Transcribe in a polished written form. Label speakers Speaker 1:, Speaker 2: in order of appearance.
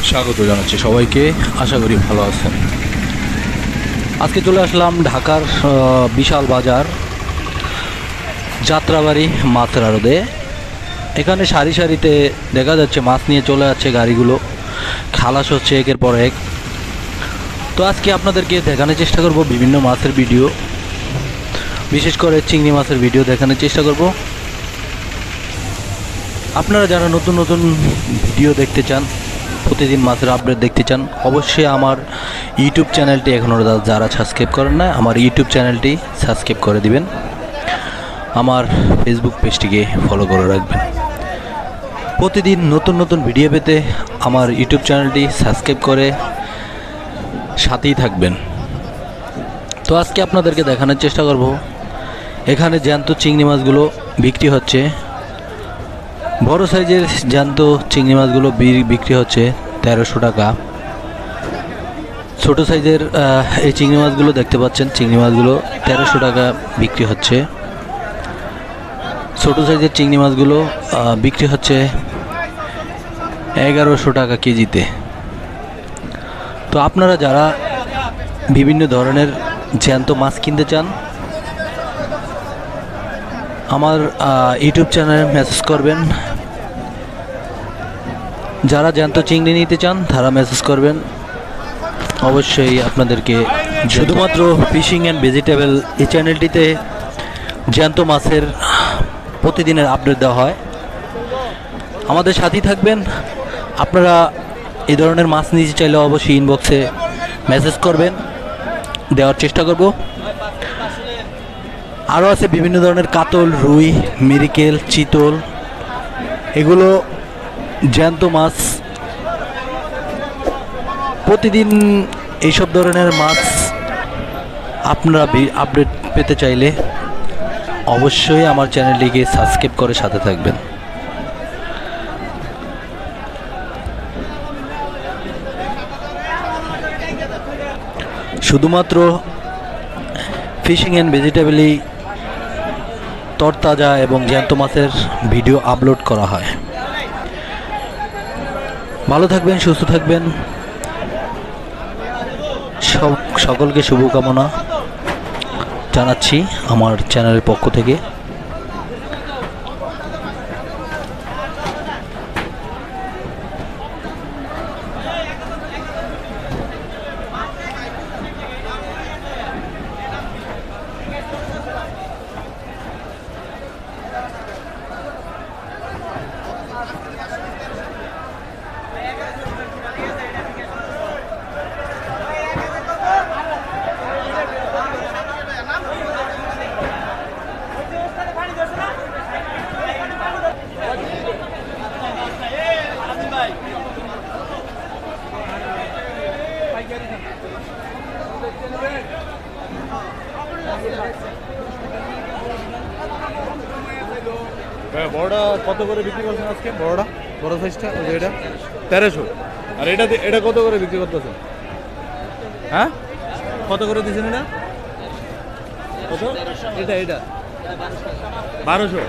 Speaker 1: স্বাগত জানাচ্ছি সবাইকে। আশা করি ভালো আছেন। আজকে চলে আসলাম ঢাকার বিশাল বাজার যাত্রাবাড়ি মাছের আড়তে। এখানে সারি সারিতে দেখা যাচ্ছে মাছ নিয়ে চলে যাচ্ছে গাড়িগুলো, খালাস হচ্ছে একের পর এক। তো আজকে আপনাদেরকে দেখানোর চেষ্টা করব বিভিন্ন মাছের ভিডিও, বিশেষ করে চিংড়ি মাছের ভিডিও দেখানোর চেষ্টা করব। আপনারা যারা নতুন নতুন ভিডিও দেখতে চান, প্রতিদিন মাছের আপডেট দেখতে চান, অবশ্যই আমার ইউটিউব চ্যানেলটি এখনও যারা সাবস্ক্রাইব করেন না, আমার ইউটিউব চ্যানেলটি সাবস্ক্রাইব করে দিবেন। আমার ফেসবুক পেজটিকে ফলো করে রাখবেন। প্রতিদিন নতুন নতুন ভিডিও পেতে আমার ইউটিউব চ্যানেলটি সাবস্ক্রাইব করে সাথেই থাকবেন। তো আজকে আপনাদেরকে দেখানোর চেষ্টা করব, এখানে জ্যান্ত চিংড়ি মাছগুলো বিক্রি হচ্ছে। বড় সাইজের জ্যান্ত চিংড়ি মাছগুলো বিক্রি হচ্ছে 1300 টাকা। ছোটো সাইজের এই চিংড়ি মাছগুলো দেখতে পাচ্ছেন, চিংড়ি মাছগুলো 1300 টাকা বিক্রি হচ্ছে। ছোটো সাইজের চিংড়ি মাছগুলো বিক্রি হচ্ছে 1100 টাকা কেজিতে। তো আপনারা যারা বিভিন্ন ধরনের জ্যান্ত মাছ কিনতে চান, আমার ইউটিউব চ্যানেলে মেসেজ করবেন। যারা জ্যান্ত চিংড়ি নিতে চান তারা মেসেজ করবেন। অবশ্যই আপনাদেরকে শুধুমাত্র ফিশিং অ্যান্ড ভেজিটেবল এই চ্যানেলটিতে জ্যান্ত মাছের প্রতিদিনের আপডেট দেওয়া হয়। আমাদের সাথেই থাকবেন। আপনারা এই ধরনের মাছ নিতে চাইলে অবশ্যই ইনবক্সে মেসেজ করবেন, দেওয়ার চেষ্টা করব। আরও আছে বিভিন্ন ধরনের কাতল, রুই, মিরিকেল, চিতল, এগুলো জ্যান্ত মাছ। প্রতিদিন এইসব ধরনের মাছ আপনারা আপডেট পেতে চাইলে অবশ্যই আমার চ্যানেলটিকে সাবস্ক্রাইব করে সাথে থাকবেন। শুধুমাত্র ফিশিং অ্যান্ড ভেজিটেবলই তরতাজা এবং জ্যান্ত মাছের ভিডিও আপলোড করা হয়। ভালো থাকবেন, সুস্থ থাকবেন। সকলকে শুভকামনা জানাচ্ছি আমার চ্যানেলের পক্ষ থেকে।
Speaker 2: বড়টা কত করে বিক্রি করছেন আজকে? বড়টা, বড় সাইজটা এটা 1300। আর এটা এটা কত করে বিক্রি করতেছেন? হ্যাঁ, কত করে দিচ্ছেন এটা? কত? এটা 1200।